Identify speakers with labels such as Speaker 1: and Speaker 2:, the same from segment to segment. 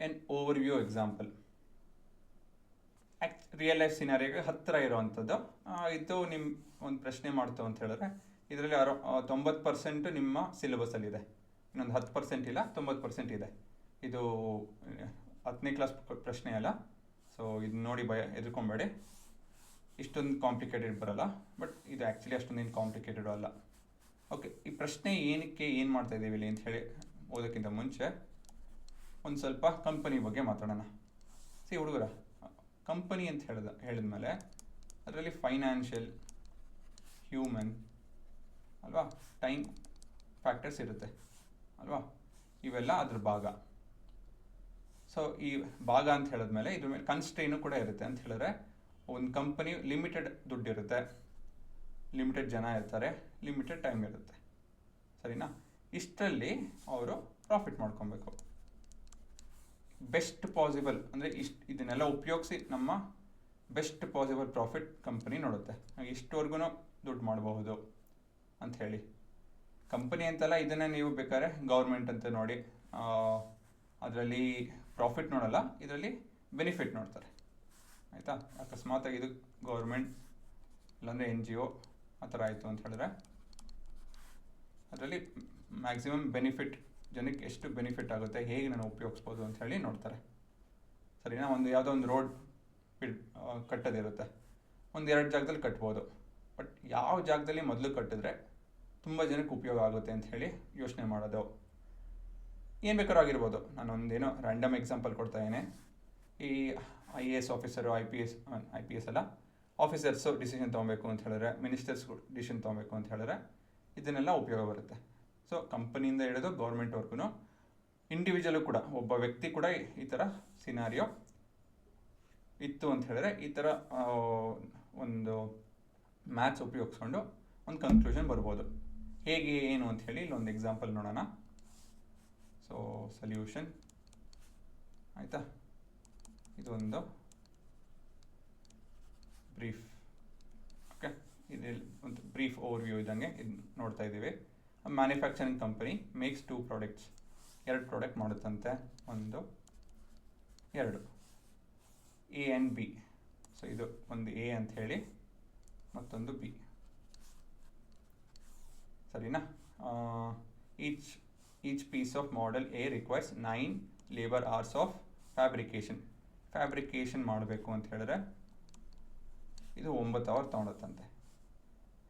Speaker 1: N overview example. Real life ಸಿನಾರಿಯೋಗೆ ಹತ್ತಿರ ಇರೋವಂಥದ್ದು. ಇದು ನಿಮ್ಮ ಒಂದು ಪ್ರಶ್ನೆ ಮಾಡ್ತು ಅಂತ ಹೇಳಿದ್ರೆ ಇದರಲ್ಲಿ 90% ನಿಮ್ಮ ಸಿಲೆಬಸಲ್ಲಿದೆ, ಇನ್ನೊಂದು 10% ಇಲ್ಲ, 90% ಇದೆ. ಇದು 10ನೇ ಕ್ಲಾಸ್ ಪ್ರಶ್ನೆ ಅಲ್ಲ, ಸೊ ಇದು ನೋಡಿ ಎದುರ್ಕೊಬೇಡಿ. ಇಷ್ಟೊಂದು ಕಾಂಪ್ಲಿಕೇಟೆಡ್ ಬರಲ್ಲ, ಬಟ್ ಇದು ಆ್ಯಕ್ಚುಲಿ ಅಷ್ಟೊಂದೇನು ಕಾಂಪ್ಲಿಕೇಟೆಡ್ ಅಲ್ಲ. ಓಕೆ, ಈ ಪ್ರಶ್ನೆ ಏನಕ್ಕೆ ಏನು ಮಾಡ್ತಾ ಇದ್ದೀವಿ ಇಲ್ಲಿ ಅಂತ ಹೇಳಿ ಓದೋಕ್ಕಿಂತ ಮುಂಚೆ ಒಂದು ಸ್ವಲ್ಪ ಕಂಪನಿ ಬಗ್ಗೆ ಮಾತಾಡೋಣ. ಹುಡುಗರ, ಕಂಪನಿ ಅಂತ ಹೇಳಿದ್ಮೇಲೆ ಅದರಲ್ಲಿ ಫೈನಾನ್ಷಿಯಲ್, ಹ್ಯೂಮನ್ ಅಲ್ವಾ, ಟೈಮ್ ಫ್ಯಾಕ್ಟರ್ಸ್ ಇರುತ್ತೆ ಅಲ್ವಾ, ಇವೆಲ್ಲ ಅದ್ರ ಭಾಗ. ಸೊ ಈ ಭಾಗ ಅಂತ ಹೇಳಿದ್ಮೇಲೆ ಇದ್ರ ಮೇಲೆ ಕನ್ಸ್ಟ್ರೈನು ಕೂಡ ಇರುತ್ತೆ. ಅಂತ ಹೇಳಿದ್ರೆ ಒಂದು ಕಂಪನಿ ಲಿಮಿಟೆಡ್ ದುಡ್ಡಿರುತ್ತೆ, ಲಿಮಿಟೆಡ್ ಜನ ಇರ್ತಾರೆ, ಲಿಮಿಟೆಡ್ ಟೈಮ್ ಇರುತ್ತೆ, ಸರಿನಾ? ಇಷ್ಟರಲ್ಲಿ ಅವರು ಪ್ರಾಫಿಟ್ ಮಾಡ್ಕೊಬೇಕು. ಬೆಸ್ಟ್ ಪಾಸಿಬಲ್ ಅಂದರೆ ಇದನ್ನೆಲ್ಲ ಉಪಯೋಗಿಸಿ ನಮ್ಮ ಬೆಸ್ಟ್ ಪಾಸಿಬಲ್ ಪ್ರಾಫಿಟ್ ಕಂಪನಿ ನೋಡುತ್ತೆ. ಇಷ್ಟವರೆಗೂ ದುಡ್ಡು ಮಾಡಬಹುದು ಅಂತ ಹೇಳಿ. ಕಂಪನಿ ಅಂತಲ್ಲ, ಇದನ್ನು ನೀವು ಬೇಕಾದ್ರೆ ಗೌರ್ಮೆಂಟ್ ಅಂತ ನೋಡಿ, ಅದರಲ್ಲಿ ಪ್ರಾಫಿಟ್ ನೋಡಲ್ಲ, ಇದರಲ್ಲಿ ಬೆನಿಫಿಟ್ ನೋಡ್ತಾರೆ. ಆಯಿತಾ? ಅಕಸ್ಮಾತಾಗಿ ಇದು ಗೌರ್ಮೆಂಟ್ ಇಲ್ಲಾಂದರೆ NGO ಆ ಥರ ಆಯಿತು ಅಂತ ಹೇಳಿದ್ರೆ ಅದರಲ್ಲಿ ಮ್ಯಾಕ್ಸಿಮಮ್ ಬೆನಿಫಿಟ್, ಜನಕ್ಕೆ ಎಷ್ಟು ಬೆನಿಫಿಟ್ ಆಗುತ್ತೆ, ಹೇಗೆ ನಾನು ಉಪಯೋಗಿಸ್ಬೋದು ಅಂತ ಹೇಳಿ ನೋಡ್ತಾರೆ, ಸರಿನಾ? ಯಾವುದೋ ಒಂದು ರೋಡ್ ಕಟ್ಟೋದಿರುತ್ತೆ, 1-2 ಜಾಗದಲ್ಲಿ ಕಟ್ಬೋದು, ಬಟ್ ಯಾವ ಜಾಗದಲ್ಲಿ ಮೊದಲು ಕಟ್ಟಿದ್ರೆ ತುಂಬ ಜನಕ್ಕೆ ಉಪಯೋಗ ಆಗುತ್ತೆ ಅಂತ ಹೇಳಿ ಯೋಚನೆ ಮಾಡೋದು. ಏನು ಬೇಕಾದ್ರೂ ಆಗಿರ್ಬೋದು. ನಾನೊಂದೇನೋ ರ್ಯಾಂಡಮ್ ಎಕ್ಸಾಂಪಲ್ ಕೊಡ್ತಾ ಇದ್ದೇನೆ. ಈ IAS ಆಫೀಸರು, IPS ಅಲ್ಲ, ಆಫೀಸರ್ಸು ಡಿಸಿಷನ್ ತೊಗೊಬೇಕು ಅಂತ ಹೇಳಿದ್ರೆ, ಮಿನಿಸ್ಟರ್ಸ್ಗೂ ಡಿಸಿಷನ್ ತೊಗೊಬೇಕು ಅಂತ ಹೇಳಿದ್ರೆ ಇದನ್ನೆಲ್ಲ ಉಪಯೋಗ ಬರುತ್ತೆ. ಸೊ ಕಂಪನಿಯಿಂದ ಹಿಡಿದು ಗೌರ್ಮೆಂಟ್ವರೆಗೂ, ಇಂಡಿವಿಜುವಲು ಕೂಡ, ಒಬ್ಬ ವ್ಯಕ್ತಿ ಕೂಡ ಈ ಥರ ಸಿನಾರಿಯೋ ಇತ್ತು ಅಂತ ಹೇಳಿದ್ರೆ ಈ ಥರ ಒಂದು ಮ್ಯಾಥ್ಸ್ ಉಪಯೋಗಿಸ್ಕೊಂಡು ಒಂದು ಕನ್ಕ್ಲೂಷನ್ ಬರ್ಬೋದು. ಹೇಗೆ ಏನು ಅಂತ ಹೇಳಿ ಇಲ್ಲೊಂದು ಎಕ್ಸಾಂಪಲ್ ನೋಡೋಣ. ಸೊ ಸೊಲ್ಯೂಷನ್, ಆಯಿತಾ? ಇದೊಂದು ಬ್ರೀಫ್, ಓಕೆ, ಇದು ಒಂದು ಬ್ರೀಫ್ ಓವರ್ ವ್ಯೂ ಇದ್ದಂಗೆ ಇದು ನೋಡ್ತಾ ಇದ್ದೀವಿ. Manufacturing company makes 2 products, 2 product ಮಾಡುತ್ತಂತೆ, 1 2 A and B. ಸೊ ಇದು ಒಂದು A ಅಂತ ಹೇಳಿ, ಮತ್ತೊಂದು B, ಸರಿನಾ? Each piece of model A requires 9 labour hours of fabrication ಮಾಡಬೇಕು ಅಂತ ಹೇಳಿದ್ರೆ ಇದು 9 ಅವರ್ ತೊಗೊಳತ್ತಂತೆ.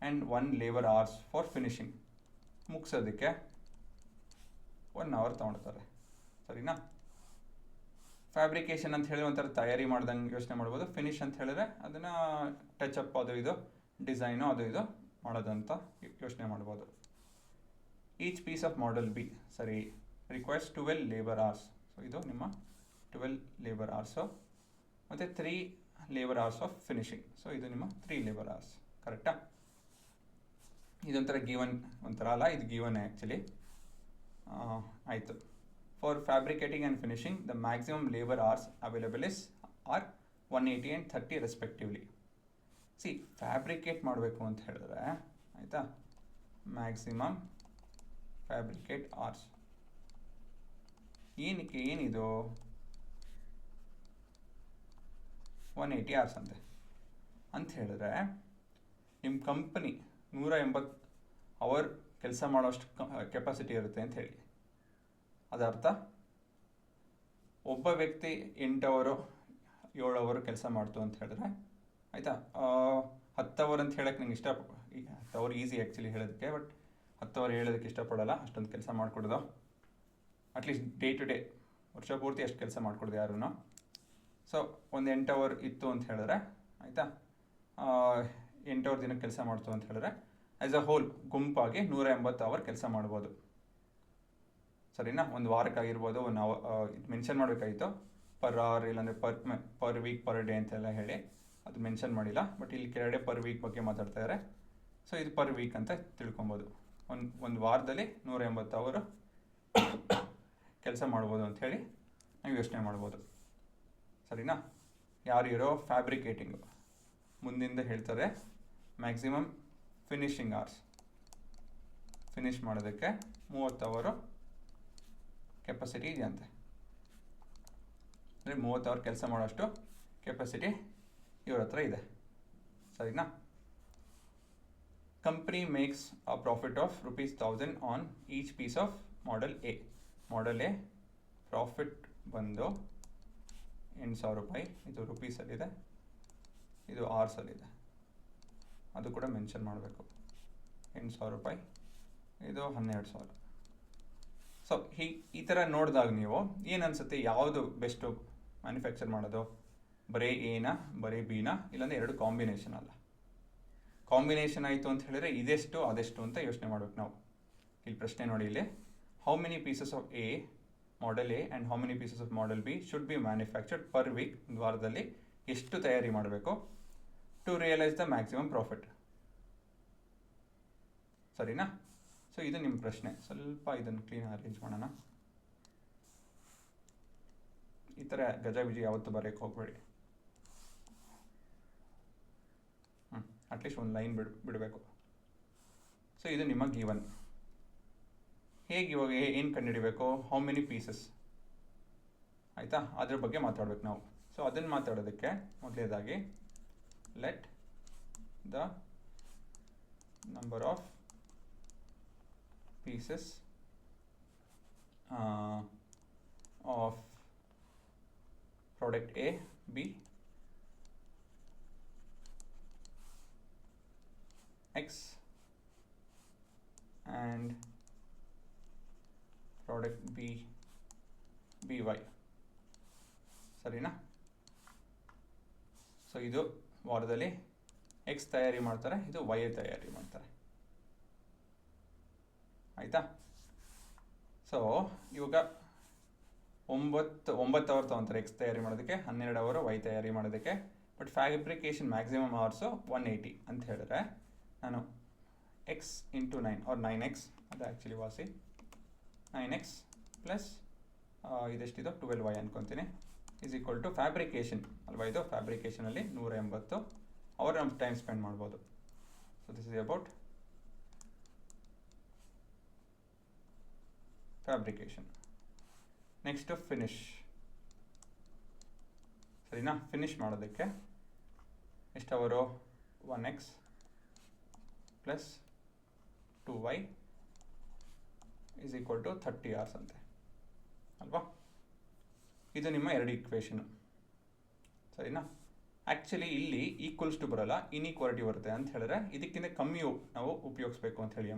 Speaker 1: And 1 labour hours for finishing, ಮುಗಿಸೋದಕ್ಕೆ 1 ಅವರ್ ತೊಗೊಳ್ತಾರೆ, ಸರಿನಾ? ಫ್ಯಾಬ್ರಿಕೇಷನ್ ಅಂತ ಹೇಳಿ ಒಂಥರ ತಯಾರಿ ಮಾಡ್ದಂಗೆ ಯೋಚನೆ ಮಾಡ್ಬೋದು. ಫಿನಿಶ್ ಅಂತ ಹೇಳಿದ್ರೆ ಅದನ್ನು ಟಚಪ್ ಅದು ಇದು, ಡಿಸೈನು ಅದು ಇದು ಮಾಡೋದಂತ ಯೋಚನೆ ಮಾಡ್ಬೋದು. Each piece of model B ಸರಿ ರಿಕ್ವೈರ್ಸ್ 12 ಲೇಬರ್ ಅವರ್ಸ್. ಸೊ ಇದು ನಿಮ್ಮ 12 ಲೇಬರ್ ಅವರ್ಸು, ಮತ್ತು 3 labour hours of finishing. So ಇದು ನಿಮ್ಮ 3 ಲೇಬರ್ ಅವರ್ಸ್, ಕರೆಕ್ಟಾ? ಇದೊಂಥರ ಗಿವನ್, ಒಂಥರ ಅಲ್ಲ, ಇದು ಗಿವನ್ ಆ್ಯಕ್ಚುಲಿ. ಆಯಿತು. For fabricating and finishing the maximum labour hours available are 180 and 30 respectively. Fabricate ಮಾಡಬೇಕು ಅಂತ ಹೇಳಿದ್ರೆ, ಆಯಿತಾ, ಮ್ಯಾಕ್ಸಿಮಮ್ ಫ್ಯಾಬ್ರಿಕೇಟ್ ಅವರ್ಸ್ ಏನಕ್ಕೆ, ಏನಿದು 180 ಅವರ್ಸ್ ಅಂತ ಹೇಳಿದ್ರೆ ನಿಮ್ಮ ಕಂಪನಿ 180 ಅವರ್ ಕೆಲಸ ಮಾಡೋಷ್ಟು ಕೆಪಾಸಿಟಿ ಇರುತ್ತೆ ಅಂತ ಹೇಳಿ. ಅದರ್ಥ ಒಬ್ಬ ವ್ಯಕ್ತಿ 8 ಅವರು 7 ಅವರು ಕೆಲಸ ಮಾಡ್ತು ಅಂತ ಹೇಳಿದ್ರೆ, ಆಯಿತಾ, 10 ಅವರ್ ಅಂತ ಹೇಳಕ್ಕೆ ನಂಗೆ 10 ಅವರ್ ಈಸಿ ಆ್ಯಕ್ಚುಲಿ ಹೇಳೋದಕ್ಕೆ, ಬಟ್ 10 ಅವರ್ ಹೇಳೋದಕ್ಕೆ ಇಷ್ಟಪಡೋಲ್ಲ. ಅಷ್ಟೊಂದು ಕೆಲಸ ಮಾಡಿಕೊಡೋದು, ಅಟ್ಲೀಸ್ಟ್ ಡೇ ಟು ಡೇ ವರ್ಷ ಪೂರ್ತಿ ಅಷ್ಟು ಕೆಲಸ ಮಾಡಿಕೊಡೋದು ಯಾರೂ. ಸೊ ಒಂದು 8 ಅವರ್ ಇತ್ತು ಅಂತ ಹೇಳಿದ್ರೆ, ಆಯಿತಾ, 8 ಅವರ್ ದಿನಕ್ಕೆ ಕೆಲಸ ಮಾಡ್ತು ಅಂತ ಹೇಳಿದ್ರೆ ಆ್ಯಸ್ ಅ ಹೋಲ್ ಗುಂಪಾಗಿ 180 ಅವರ್ ಕೆಲಸ ಮಾಡ್ಬೋದು, ಸರಿನಾ? ಒಂದು ವಾರಕ್ಕಾಗಿರ್ಬೋದು, ಇದು ಮೆನ್ಷನ್ ಮಾಡಬೇಕಾಗಿತ್ತು, ಪರ್ ಅವರ್ ಇಲ್ಲಾಂದರೆ ಪರ್ ವೀಕ್ ಪರ್ ಡೇ ಅಂತೆಲ್ಲ ಹೇಳಿ ಅದು ಮೆನ್ಷನ್ ಮಾಡಿಲ್ಲ, ಬಟ್ ಇಲ್ಲಿ ಕೆಳಗಡೆ ಪರ್ ವೀಕ್ ಬಗ್ಗೆ ಮಾತಾಡ್ತಾ ಇದ್ದಾರೆ. ಸೊ ಇದು ಪರ್ ವೀಕ್ ಅಂತ ತಿಳ್ಕೊಬೋದು. ಒಂದು ವಾರದಲ್ಲಿ 180 ಅವರು ಕೆಲಸ ಮಾಡ್ಬೋದು ಅಂಥೇಳಿ ನಾವು ಯೋಚನೆ ಮಾಡ್ಬೋದು, ಸರಿನಾ? ಯಾರು ಫ್ಯಾಬ್ರಿಕೇಟಿಂಗು ಮುಂದಿಂದ ಹೇಳ್ತಾರೆ, ಮ್ಯಾಕ್ಸಿಮಮ್ ಫಿನಿಶಿಂಗ್ ಅವರ್ಸ್, ಫಿನಿಷ್ ಮಾಡೋದಕ್ಕೆ 30 ಅವರು ಕೆಪಾಸಿಟಿ ಇದೆಯಂತೆ. ಅಂದರೆ 30 ಅವರ್ ಕೆಲಸ ಮಾಡೋಷ್ಟು ಕೆಪಾಸಿಟಿ ಇವ್ರ ಹತ್ರ ಇದೆ. ಸರಿನಾ? Company makes a profit of ₹1000 on each piece of model A. Model A profit ಬಂದು ₹8,000. ಇದು ರುಪೀಸಲ್ಲಿದೆ, ಇದು ಅವರ್ಸಲ್ಲಿದೆ, ಅದು ಕೂಡ ಮೆನ್ಷನ್ ಮಾಡಬೇಕು. ₹8,000, ಇದು 12,000. ಸೊ ಈ ಥರ ನೋಡಿದಾಗ ನೀವು ಏನು ಅನಿಸುತ್ತೆ, ಯಾವುದು ಬೆಸ್ಟು ಮ್ಯಾನುಫ್ಯಾಕ್ಚರ್ ಮಾಡೋದು? ಬರೀ ಎನ, ಬರೀ ಬಿನ, ಇಲ್ಲಾಂದರೆ ಎರಡು ಕಾಂಬಿನೇಷನ್ ಅಲ್ಲ. ಕಾಂಬಿನೇಷನ್ ಆಯಿತು ಅಂತ ಹೇಳಿದ್ರೆ ಇದೆಷ್ಟು ಅದೆಷ್ಟು ಅಂತ ಯೋಚನೆ ಮಾಡ್ಬೇಕು ನಾವು. ಇಲ್ಲಿ ಪ್ರಶ್ನೆ ನೋಡಿ, ಇಲ್ಲಿ how many pieces of a model A and how many pieces of model B should be manufactured per week. ಒಂದು ವಾರದಲ್ಲಿ ಎಷ್ಟು ತಯಾರಿ ಮಾಡಬೇಕು to realise the maximum profit. ಸರಿನಾ? ಸೊ ಇದು ನಿಮ್ಮ ಪ್ರಶ್ನೆ. ಸ್ವಲ್ಪ ಇದನ್ನು ಕ್ಲೀನ್ ಅರೇಂಜ್ ಮಾಡೋಣ. ಈ ಥರ ಗಜಬಿಜಿ ಯಾವತ್ತೂ ಬರೋಕ್ಕೆ ಹೋಗಬೇಡಿ. ಅಟ್ಲೀಸ್ಟ್ ಒಂದು ಲೈನ್ ಬಿಡಬೇಕು. ಸೊ ಇದು ನಿಮ್ಮ ಗಿವನ್. ಹೇಗೆ ಇವಾಗ ಏನು ಕಂಡುಹಿಡಬೇಕು? ಹೌ ಮೆನಿ ಪೀಸಸ್, ಆಯಿತಾ? ಅದ್ರ ಬಗ್ಗೆ ಮಾತಾಡ್ಬೇಕು ನಾವು. ಸೊ ಅದನ್ನು ಮಾತಾಡೋದಕ್ಕೆ ಮೊದಲನೇದಾಗಿ let the number of pieces of product A be X and product B Y. ಸರಿನಾ? ಸೊ ಇದು ವಾರದಲ್ಲಿ X ತಯಾರಿ ಮಾಡ್ತಾರೆ, ಇದು Y ತಯಾರಿ ಮಾಡ್ತಾರೆ. ಆಯಿತಾ? ಸೊ ಇವಾಗ 9 ಅವರ್ ತೊಗೊತಾರೆ ಎಕ್ಸ್ ತಯಾರಿ ಮಾಡೋದಕ್ಕೆ, 12 ಅವರ್ ವೈ ತಯಾರಿ ಮಾಡೋದಕ್ಕೆ. ಬಟ್ ಫ್ಯಾಬ್ರಿಕೇಷನ್ ಮ್ಯಾಕ್ಸಿಮಮ್ ಅವರ್ಸು 180 ಅಂತ ಹೇಳಿದ್ರೆ ನಾನು ಎಕ್ಸ್ ಇಂಟು 9 ಆರ್ 9x, ಅದು ಆ್ಯಕ್ಚುಲಿ ವಾಸಿ 9x ಪ್ಲಸ್ ಇದೆಷ್ಟಿದು 12y ಅನ್ಕೊತೀನಿ, ಈಸ್ ಈಕ್ವಲ್ ಟು ಫ್ಯಾಬ್ರಿಕೇಷನ್ ಅಲ್ವಾ? ಇದು ಫ್ಯಾಬ್ರಿಕೇಷನಲ್ಲಿ 180 ಅವರ್ ನಮ್ಮ ಟೈಮ್ ಸ್ಪೆಂಡ್ ಮಾಡ್ಬೋದು. So this is about fabrication. Next finish. ಸರಿನಾ? ಫಿನಿಶ್ ಮಾಡೋದಕ್ಕೆ ಎಷ್ಟು hour? 1x plus 2y is equal to 30 hours ಅಂತೆ ಅಲ್ವಾ? ಇದು ನಿಮ್ಮ ಎರಡು ಇಕ್ವೇಷನು. ಸರಿನಾ? ಆ್ಯಕ್ಚುಲಿ ಇಲ್ಲಿ ಈಕ್ವಲ್ಸ್ ಟು ಬರೋಲ್ಲ, ಇನ್ಈಕ್ವಾಲಿಟಿ ಬರುತ್ತೆ ಅಂತ ಹೇಳಿದ್ರೆ ಇದಕ್ಕಿಂತ ಕಮ್ಮಿ ನಾವು ಉಪಯೋಗಿಸ್ಬೇಕು ಅಂತ ಹೇಳಿ.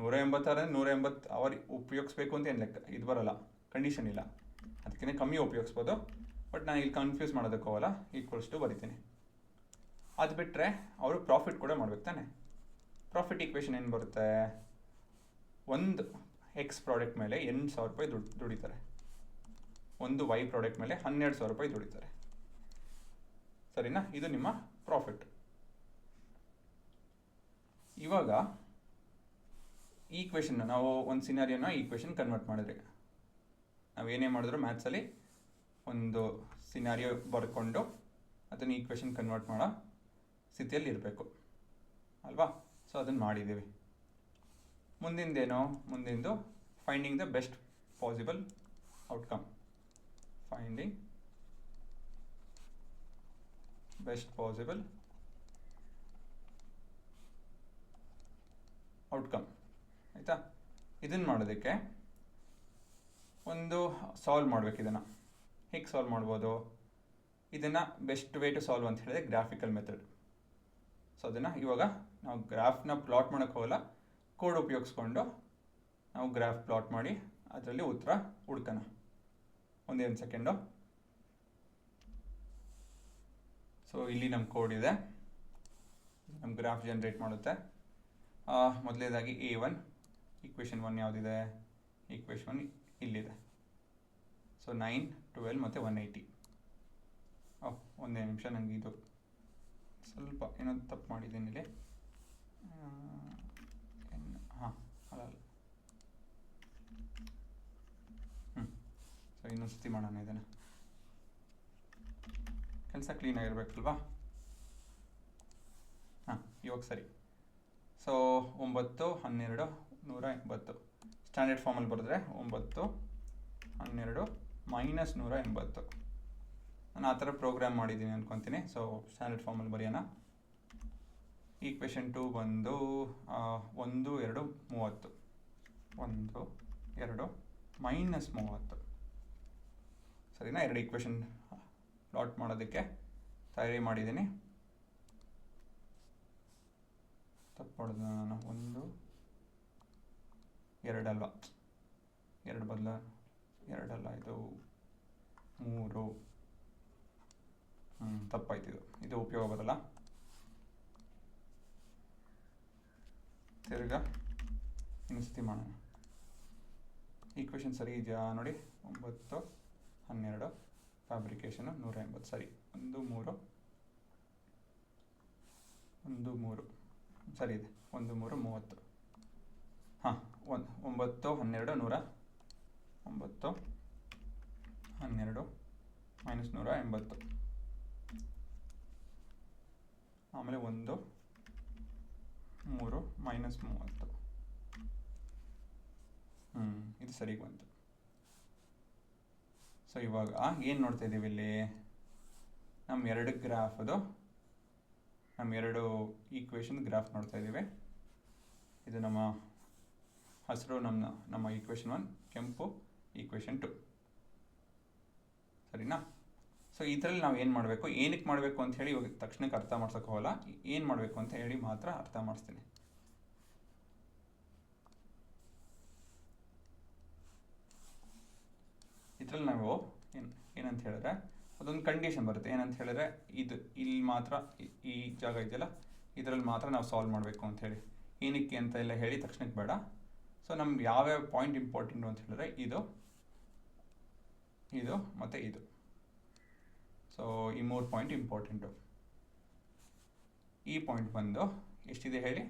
Speaker 1: 180 180 ಅವರ್ ಉಪಯೋಗಿಸ್ಬೇಕು ಅಂತ ಏನು ಲೆಕ್ಕ ಇದು ಬರೋಲ್ಲ, ಕಂಡೀಷನ್ ಇಲ್ಲ. ಅದಕ್ಕಿಂತ ಕಮ್ಮಿ ಉಪಯೋಗಿಸ್ಬೋದು. ಬಟ್ ನಾನು ಇಲ್ಲಿ ಕನ್ಫ್ಯೂಸ್ ಮಾಡೋದಕ್ಕೆ ಹೋಗಲ್ಲ, ಈಕ್ವಲ್ಸ್ ಟು ಬರಿತೀನಿ. ಅದು ಬಿಟ್ಟರೆ ಅವರು ಪ್ರಾಫಿಟ್ ಕೂಡ ಮಾಡ್ಬೇಕು ತಾನೆ. ಪ್ರಾಫಿಟ್ ಈಕ್ವೇಷನ್ ಏನು ಬರುತ್ತೆ? ಒಂದು ಎಕ್ಸ್ ಪ್ರಾಡಕ್ಟ್ ಮೇಲೆ ₹8,000 ದುಡಿತಾರೆ, ಒಂದು ವೈ ಪ್ರಾಡಕ್ಟ್ ಮೇಲೆ ₹12,000 ದುಡಿತಾರೆ. ಸರಿನಾ? ಇದು ನಿಮ್ಮ ಪ್ರಾಫಿಟ್. ಇವಾಗ ಈಕ್ವೇಷನ್ ನಾವು ಒಂದು ಸಿನಾರಿಯೋನ ಈಕ್ವೇಷನ್ ಕನ್ವರ್ಟ್ ಮಾಡಿದ್ರಿ. ನಾವೇನೇ ಮಾಡಿದ್ರು ಮ್ಯಾಥ್ಸಲ್ಲಿ ಒಂದು ಸಿನಾರಿಯೋ ಬರ್ಕೊಂಡು ಅದನ್ನು ಈಕ್ವೇಷನ್ ಕನ್ವರ್ಟ್ ಮಾಡೋ ಸ್ಥಿತಿಯಲ್ಲಿ ಇರಬೇಕು ಅಲ್ವಾ? ಸೊ ಅದನ್ನು ಮಾಡಿದ್ದೀವಿ. ಮುಂದಿಂದೇನೋ? ಮುಂದಿಂದು finding the best possible outcome. Finding best possible outcome. ಆಯಿತಾ? ಇದನ್ನು ಮಾಡೋದಕ್ಕೆ ಒಂದು ಸಾಲ್ವ್ ಮಾಡಬೇಕು. ಇದನ್ನು ಹೇಗೆ ಸಾಲ್ವ್ ಮಾಡ್ಬೋದು? ಇದನ್ನು ಬೆಸ್ಟ್ ವೇ ಟು ಸಾಲ್ವ್ ಅಂತ ಹೇಳಿದ್ರೆ ಗ್ರಾಫಿಕಲ್ ಮೆಥಡ್. ಸೊ ಅದನ್ನು ಇವಾಗ ನಾವು ಗ್ರಾಫ್ನ ಪ್ಲಾಟ್ ಮಾಡೋಕ್ಕೆ ಹೋಗಲ್ಲ, ಕೋಡ್ ಉಪಯೋಗಿಸ್ಕೊಂಡು ನಾವು ಗ್ರಾಫ್ ಪ್ಲಾಟ್ ಮಾಡಿ ಅದರಲ್ಲಿ ಉತ್ತರ ಹುಡ್ಕೋಣ. ಒಂದೇ ಒಂದು ಸೆಕೆಂಡು. ಸೊ ಇಲ್ಲಿ ನಮ್ಮ ಕೋಡ್ ಇದೆ, ನಮ್ಮ ಗ್ರಾಫ್ ಜನ್ರೇಟ್ ಮಾಡುತ್ತೆ. ಮೊದಲನೇದಾಗಿ A1 ಈಕ್ವೇಷನ್ 1 ಯಾವುದಿದೆ? ಈಕ್ವೇಷನ್ 1 ಇಲ್ಲಿದೆ. ಸೊ 9, 12 ಮತ್ತು 180. ಒಂದೇ ನಿಮಿಷ, ನನಗೆ ಇದು ಸ್ವಲ್ಪ ಏನೋ ತಪ್ಪು ಮಾಡಿದ್ದೀನಿ ಇಲ್ಲಿ. ಅಲ್ಲ ಸೊ ಇನ್ನೊಂದು ಸತಿ ಮಾಡೋಣ ಇದನ್ನು. ಕೆಲಸ ಕ್ಲೀನಾಗಿರ್ಬೇಕಲ್ವಾ? ಇವಾಗ ಸರಿ. ಸೊ 9, 12, 180 ಸ್ಟ್ಯಾಂಡರ್ಡ್ ಫಾರ್ಮಲ್ಲಿ ಬರೆದ್ರೆ 9, 12 -180. ನಾನು ಆ ಥರ ಪ್ರೋಗ್ರಾಮ್ ಮಾಡಿದ್ದೀನಿ ಅನ್ಕೊತೀನಿ. ಸೊ ಸ್ಟ್ಯಾಂಡರ್ಡ್ ಫಾರ್ಮಲ್ಲಿ ಬರೆಯೋಣ. ಈಕ್ವೇಷನ್ 2 ಬಂದು 1 2 30, 1 2 -30. ಸರಿನಾ? ಎರಡು ಈಕ್ವೇಷನ್ ಪ್ಲಾಟ್ ಮಾಡೋದಕ್ಕೆ ತಯಾರಿ ಮಾಡಿದ್ದೀನಿ. ತಪ್ಪು ಹೊಡೆದು ನಾನು 1 2 ಅಲ್ವಾ, 2 ಬದಲ 2 ಅಲ್ಲ, ಇದು 3. ತಪ್ಪಾಯ್ತು. ಇದು ಉಪಯೋಗ ಬರಲ್ಲ. ತಿರ್ಗಾ ಇನ್ನೊಂದ್ಸತಿ ಮಾಡೋಣ. ಈಕ್ವೇಷನ್ ಸರಿ ಇದೆಯಾ ನೋಡಿ. 9 12 ಫ್ಯಾಬ್ರಿಕೇಷನು 180 ಸರಿ. 1 3 1 3 ಸರಿ ಇದೆ. 1 3 30. ಹಾಂ, 9 12 100 9 12 -180. ಆಮೇಲೆ 1 3 -30. ಇದು ಸರಿ ಬಂತು. ಸೊ ಇವಾಗ ಏನು ನೋಡ್ತಾ ಇದ್ದೀವಿ ಇಲ್ಲಿ? ನಮ್ಮ ಎರಡು ಗ್ರಾಫದು, ನಮ್ಮ ಎರಡು ಈಕ್ವೇಷನ್ ಗ್ರಾಫ್ ನೋಡ್ತಾ ಇದ್ದೀವಿ. ಇದು ನಮ್ಮ ಹಸಿರು ನಮ್ಮ ಈಕ್ವೇಷನ್ 1, ಕೆಂಪು ಈಕ್ವೇಷನ್ 2. ಸರಿನಾ? ಸೊ ಇದರಲ್ಲಿ ನಾವು ಏನು ಮಾಡಬೇಕು, ಏನಕ್ಕೆ ಮಾಡಬೇಕು ಅಂತ ಹೇಳಿ ಇವಾಗ ತಕ್ಷಣಕ್ಕೆ ಅರ್ಥ ಮಾಡ್ಸೋಕೆ ಹೋಗಲ್ಲ. ಏನು ಮಾಡಬೇಕು ಅಂತ ಹೇಳಿ ಮಾತ್ರ ಅರ್ಥ ಮಾಡಿಸ್ತೀನಿ. ಇದರಲ್ಲಿ ನಾವು ಏನಂತ ಹೇಳಿದ್ರೆ ಅದೊಂದು ಕಂಡೀಷನ್ ಬರುತ್ತೆ. ಏನಂತ ಹೇಳಿದ್ರೆ ಇದು ಇಲ್ಲಿ ಮಾತ್ರ, ಈ ಜಾಗ ಇದೆಯಲ್ಲ ಇದರಲ್ಲಿ ಮಾತ್ರ ನಾವು ಸಾಲ್ವ್ ಮಾಡಬೇಕು ಅಂತ ಹೇಳಿ. ಏನಕ್ಕೆ ಅಂತ ಎಲ್ಲ ಹೇಳಿ ತಕ್ಷಣಕ್ಕೆ ಬೇಡ. ಸೊ ನಮ್ಗೆ ಯಾವ್ಯಾವ ಪಾಯಿಂಟ್ ಇಂಪಾರ್ಟೆಂಟು ಅಂತ ಹೇಳಿದ್ರೆ ಇದು ಮತ್ತು ಇದು. ಸೊ ಈ 3 ಪಾಯಿಂಟ್ ಇಂಪಾರ್ಟೆಂಟು. ಈ ಪಾಯಿಂಟ್ ಬಂದು ಎಷ್ಟಿದೆ ಹೇಳಿ?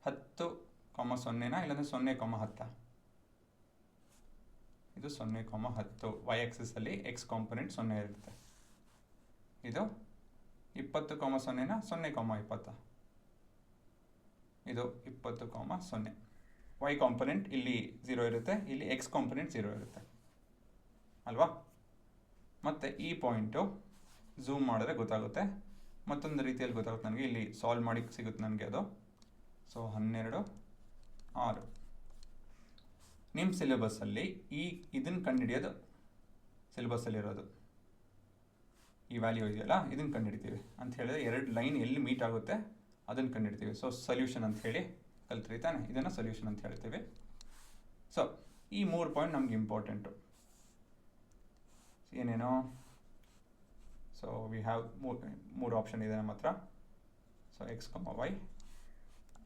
Speaker 1: 10, 0ನಾ ಇಲ್ಲಾಂದರೆ 0, 10? ಇದು 0, 10. ವೈ ಆಕ್ಸಿಸಲ್ಲಿ ಎಕ್ಸ್ ಕಾಂಪೊನೆಂಟ್ 0 ಇರುತ್ತೆ. ಇದು 20, 0ನಾ 0, 20? ಇದು 20, 0. ವೈ ಕಾಂಪೊನೆಂಟ್ ಇಲ್ಲಿ 0 ಇರುತ್ತೆ, ಇಲ್ಲಿ ಎಕ್ಸ್ ಕಾಂಪೊನೆಂಟ್ 0 ಇರುತ್ತೆ ಅಲ್ವಾ? ಮತ್ತು ಈ ಪಾಯಿಂಟು ಝೂಮ್ ಮಾಡಿದ್ರೆ ಗೊತ್ತಾಗುತ್ತೆ. ಮತ್ತೊಂದು ರೀತಿಯಲ್ಲಿ ಗೊತ್ತಾಗುತ್ತೆ ನನಗೆ. ಇಲ್ಲಿ ಸಾಲ್ವ್ ಮಾಡಿ ಸಿಗುತ್ತೆ ನನಗೆ ಅದು. ಸೊ 12 6. ನಿಮ್ಮ ಸಿಲೆಬಸ್ಸಲ್ಲಿ ಇದನ್ನು ಕಂಡುಹಿಡಿಯೋದು ಸಿಲೆಬಸ್ಸಲ್ಲಿರೋದು. ಈ ವ್ಯಾಲ್ಯೂ ಇದೆಯಲ್ಲ ಇದನ್ನು ಕಂಡುಹಿಡ್ತೀವಿ ಅಂತ ಹೇಳಿದ್ರೆ 2 ಲೈನ್ ಎಲ್ಲಿ ಮೀಟ್ ಆಗುತ್ತೆ ಅದನ್ನು ಕಂಡುಹಿಡ್ತೀವಿ. ಸೊ ಸೊಲ್ಯೂಷನ್ ಅಂತ ಹೇಳಿ ಕಲ್ತ್ರಿ ತಾನೆ, ಇದನ್ನು ಸೊಲ್ಯೂಷನ್ ಅಂತ ಹೇಳ್ತೀವಿ. ಸೊ ಈ 3 ಪಾಯಿಂಟ್ ನಮ್ಗೆ ಇಂಪಾರ್ಟೆಂಟು. ಏನೇನೋ, ಸೊ ವಿ ಹ್ಯಾವ್ 3 ಆಪ್ಷನ್ ಇದೆ ನಮ್ಮ ಹತ್ರ. ಸೊ ಎಕ್ಸ್, ವೈ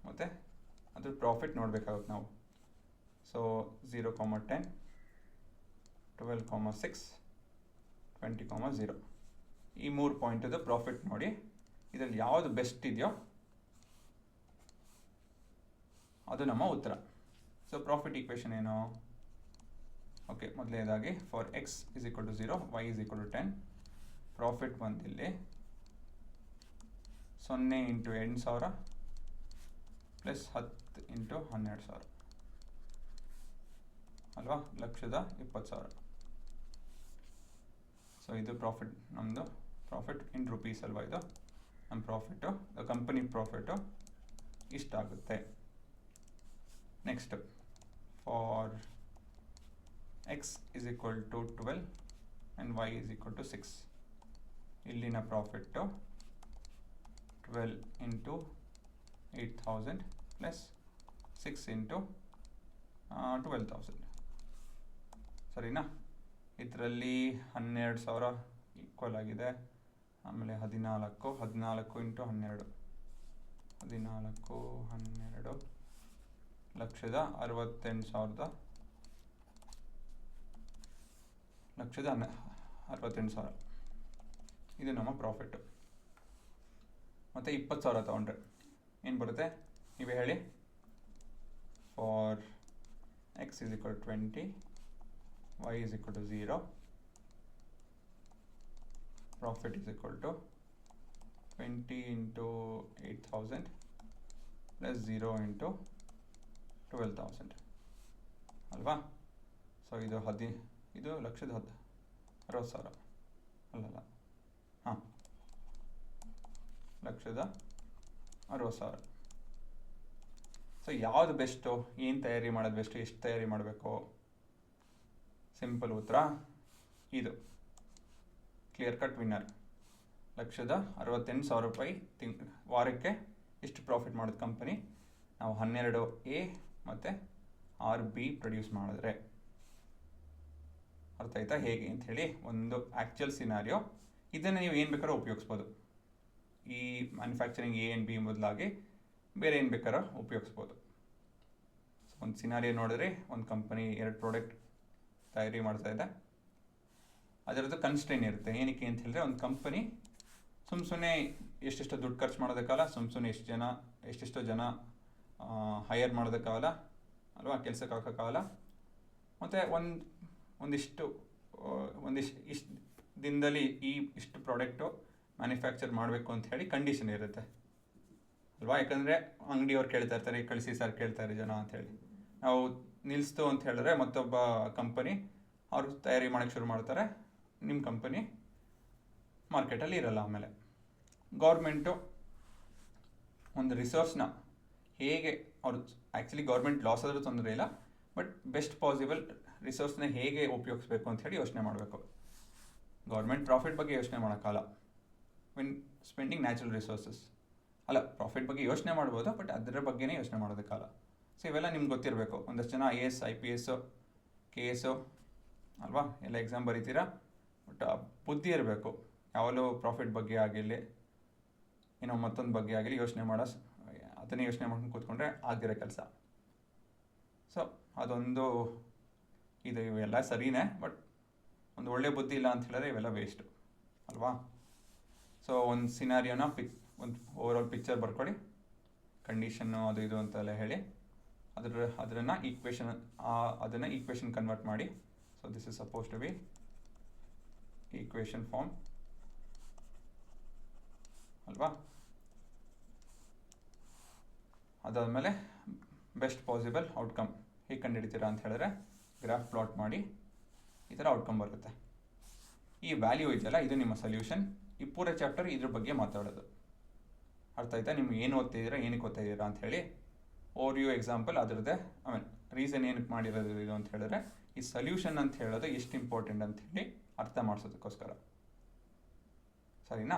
Speaker 1: ಮತ್ತು ಅದ್ರ ಪ್ರಾಫಿಟ್ ನೋಡಬೇಕಾಗುತ್ತೆ ನಾವು. ಸೊ 0, 10, 12, 6, 20, 0. ಈ 3 ಪಾಯಿಂಟದು ಪ್ರಾಫಿಟ್ ನೋಡಿ. ಇದರಲ್ಲಿ ಯಾವುದು ಬೆಸ್ಟ್ ಇದೆಯೋ ಅದು ನಮ್ಮ ಉತ್ತರ. ಸೊ ಪ್ರಾಫಿಟ್ ಈಕ್ವೇಷನ್ ಏನು? ಓಕೆ, ಮೊದಲನೇದಾಗಿ for x is equal to 0, y is equal to 10. Profit ಬಂದಿಲ್ಲಿ 0 × 8000 ಪ್ಲಸ್ 10 × 12,000 ಅಲ್ವಾ? 1,20,000. ಸೊ ಇದು ಪ್ರಾಫಿಟ್, ನಮ್ಮದು ಪ್ರಾಫಿಟ್ ಇನ್ ರುಪೀಸ್ ಅಲ್ವಾ? ಇದು ನಮ್ಮ ಪ್ರಾಫಿಟ್ಟು, ಕಂಪನಿ ಪ್ರಾಫಿಟ್ಟು ಇಷ್ಟಾಗುತ್ತೆ. Next, for x is equal to 12 and y is equal to 6. ಇಲ್ಲಿನ ಪ್ರಾಫಿಟ್ಟು 12 × 8,000 ಪ್ಲಸ್ 6 × 12,000. ಸರಿನಾ? ಇದರಲ್ಲಿ 12,000 ಈಕ್ವಲ್ ಆಗಿದೆ. ಆಮೇಲೆ 14 × 12 14, 12, 1,68,000 1,68,000. ಇದು ನಮ್ಮ ಪ್ರಾಫಿಟ್ಟು. ಮತ್ತು 20,000 ತೊಗೊಂಡ್ರೆ ಏನು ಬರುತ್ತೆ ನೀವೇ ಹೇಳಿ? For x is equal 20, y is equal to 0, profit is equal to 20 × 8,000 plus 0 × 12,000 ಅಲ್ವಾ? ಸೊ ಇದು 1,10,000 60,000 ಅಲ್ಲಲ್ಲ, ಹಾಂ, 1,60,000. ಸೊ ಯಾವುದು ಬೆಸ್ಟು, ಏನು ತಯಾರಿ ಮಾಡೋದು ಬೆಸ್ಟು, ಎಷ್ಟು ತಯಾರಿ ಮಾಡಬೇಕು? ಸಿಂಪಲ್ ಉತ್ತರ ಇದು, ಕ್ಲಿಯರ್ ಕಟ್ ವಿನ್ನರ್. 1,68,000 ರೂಪಾಯಿ ವಾರಕ್ಕೆ ಇಷ್ಟು ಪ್ರಾಫಿಟ್ ಮಾಡೋದು ಕಂಪನಿ ನಾವು 12A ಮತ್ತು 6B ಪ್ರೊಡ್ಯೂಸ್ ಮಾಡಿದ್ರೆ. ಅರ್ಥ ಆಯ್ತಾ ಹೇಗೆ ಅಂಥೇಳಿ? ಒಂದು ಆ್ಯಕ್ಚುಯಲ್ ಸಿನಾರಿಯೋ. ಇದನ್ನು ನೀವು ಏನು ಬೇಕಾದ್ರೂ ಉಪಯೋಗಿಸ್ಬೋದು. ಈ ಮ್ಯಾನುಫ್ಯಾಕ್ಚರಿಂಗ್ A ಆ್ಯಂಡ್ B ಬದಲಾಗಿ ಬೇರೆ ಏನು ಬೇಕಾದ್ರೂ ಉಪಯೋಗಿಸ್ಬೋದು. ಸೊ ಒಂದು ಸಿನಾರಿಯೋ ನೋಡಿದ್ರೆ, ಒಂದು ಕಂಪನಿ 2 ಪ್ರಾಡಕ್ಟ್ ತಯಾರಿ ಮಾಡ್ತಾ ಇದೆ, ಅದರದ್ದು ಕನ್ಸ್ಟ್ರೈನ್ ಇರುತ್ತೆ. ಏನಕ್ಕೆ ಅಂತ ಹೇಳಿದ್ರೆ, ಒಂದು ಕಂಪನಿ ಸುಮ್ಮನೆ ಎಷ್ಟೆಷ್ಟು ದುಡ್ಡು ಖರ್ಚು ಮಾಡೋದಕ್ಕಾಗಲ್ಲ, ಸುಮ್ಮನೆ ಎಷ್ಟೆಷ್ಟೋ ಜನ ಹೈಯರ್ ಮಾಡೋದಕ್ಕಾಗಲ್ಲ ಅಲ್ವಾ, ಕೆಲಸಕ್ಕೆ ಹಾಕೋಕ್ಕಾಗಲ್ಲ. ಮತ್ತು ಒಂದಿಷ್ಟು ದಿನದಲ್ಲಿ ಇಷ್ಟು ಪ್ರಾಡಕ್ಟು ಮ್ಯಾನುಫ್ಯಾಕ್ಚರ್ ಮಾಡಬೇಕು ಅಂತ ಹೇಳಿ ಕಂಡೀಷನ್ ಇರುತ್ತೆ ಅಲ್ವಾ. ಯಾಕಂದರೆ ಅಂಗಡಿಯವ್ರು ಕೇಳ್ತಾ ಇರ್ತಾರೆ, ಕಳಿಸಿ ಸರ್ ಕೇಳ್ತಾರೆ ಜನ ಅಂಥೇಳಿ. ನಾವು ನಿಲ್ಲಿಸ್ತು ಅಂತ ಹೇಳಿದ್ರೆ ಮತ್ತೊಬ್ಬ ಕಂಪನಿ ಅವರು ತಯಾರಿ ಮಾಡೋಕ್ಕೆ ಶುರು ಮಾಡ್ತಾರೆ, ನಿಮ್ಮ ಕಂಪನಿ ಮಾರ್ಕೆಟಲ್ಲಿ ಇರಲ್ಲ. ಆಮೇಲೆ ಗೌರ್ಮೆಂಟು ಒಂದು ರಿಸೋರ್ಸ್ನ ಹೇಗೆ, ಅವರು ಆ್ಯಕ್ಚುಲಿ ಗೌರ್ಮೆಂಟ್ ಲಾಸ್ ಆದರೂ ತೊಂದರೆ ಇಲ್ಲ, ಬಟ್ ಬೆಸ್ಟ್ ಪಾಸಿಬಲ್ ರಿಸೋರ್ಸ್ನ ಹೇಗೆ ಉಪಯೋಗಿಸ್ಬೇಕು ಅಂತ ಹೇಳಿ ಯೋಚನೆ ಮಾಡಬೇಕು. ಗೌರ್ಮೆಂಟ್ ಪ್ರಾಫಿಟ್ ಬಗ್ಗೆ ಯೋಚನೆ ಮಾಡೋಕ್ಕಲ್ಲ ವೆನ್ ಸ್ಪೆಂಡಿಂಗ್ ನ್ಯಾಚುರಲ್ ರಿಸೋರ್ಸಸ್. ಅಲ್ಲ, ಪ್ರಾಫಿಟ್ ಬಗ್ಗೆ ಯೋಚನೆ ಮಾಡ್ಬೋದು, ಬಟ್ ಅದರ ಬಗ್ಗೆನೇ ಯೋಚನೆ ಮಾಡೋದಕ್ಕಲ್ಲ. ಸೊ ಇವೆಲ್ಲ ನಿಮ್ಗೆ ಗೊತ್ತಿರಬೇಕು. ಒಂದಷ್ಟು ಜನ IAS IPS KS ಅಲ್ವಾ, ಎಲ್ಲ ಎಕ್ಸಾಮ್ ಬರೀತೀರಾ, ಬಟ್ ಬುದ್ಧಿ ಇರಬೇಕು. ಯಾವಾಗಲೂ ಪ್ರಾಫಿಟ್ ಬಗ್ಗೆ ಆಗಿರಲಿ, ಏನೋ ಮತ್ತೊಂದು ಬಗ್ಗೆ ಆಗಲಿ ಅದನ್ನೇ ಯೋಚನೆ ಮಾಡ್ಕೊಂಡು ಕೂತ್ಕೊಂಡ್ರೆ ಆಗದಿರೋ ಕೆಲಸ. ಸೊ ಅದೊಂದು ಇವೆಲ್ಲ ಸರಿನೇ, ಬಟ್ ಒಂದು ಒಳ್ಳೆ ಬುದ್ಧಿ ಇಲ್ಲ ಅಂತ ಹೇಳಿದ್ರೆ ಇವೆಲ್ಲ ವೇಸ್ಟು ಅಲ್ವಾ. ಸೊ ಒಂದು ಸಿನಾರಿಯೋನ ಒಂದು ಓವರಾಲ್ ಪಿಕ್ಚರ್ ಬರ್ಕೊಳ್ಳಿ, ಕಂಡೀಷನ್ನು ಅದು ಇದು ಅಂತೆಲ್ಲ ಹೇಳಿ, ಅದನ್ನು ಈಕ್ವೇಷನ್ ಕನ್ವರ್ಟ್ ಮಾಡಿ. So this is suppose to be equation form ಅಲ್ವಾ. ಅದಾದಮೇಲೆ ಬೆಸ್ಟ್ ಪಾಸಿಬಲ್ ಔಟ್ಕಮ್ ಹೇಗೆ ಕಂಡುಹಿಡಿತೀರಾ ಅಂತ ಹೇಳಿದ್ರೆ, ಗ್ರಾಫ್ ಪ್ಲಾಟ್ ಮಾಡಿ ಈ ಥರ ಔಟ್ಕಮ್ ಬರುತ್ತೆ. ಈ ವ್ಯಾಲ್ಯೂ ಇದೆಯಲ್ಲ, ಇದು ನಿಮ್ಮ ಸೊಲ್ಯೂಷನ್. ಈ ಪೂರ ಚಾಪ್ಟರ್ ಇದ್ರ ಬಗ್ಗೆ ಮಾತಾಡೋದು. ಅರ್ಥ ಆಯ್ತಾ? ನಿಮ್ಗೆ ಏನು ಓದ್ತಿದ್ದೀರಾ, ಏನಕ್ಕೆ ಓದ್ತಾ ಇದ್ದೀರಾ ಅಂತ ಹೇಳಿ ಓವರ್ವ್ಯೂ ಎಕ್ಸಾಂಪಲ್ ಅದರದ್ದೇ. ಆಮೇಲೆ ರೀಸನ್ ಏನಕ್ಕೆ ಮಾಡಿರೋದು ಇದು ಅಂತ ಹೇಳಿದ್ರೆ, ಈ ಸೊಲ್ಯೂಷನ್ ಅಂತ ಹೇಳೋದು ಎಷ್ಟು ಇಂಪಾರ್ಟೆಂಟ್ ಅಂತ ಹೇಳಿ ಅರ್ಥ ಮಾಡಿಸೋದಕ್ಕೋಸ್ಕರ. ಸರಿನಾ?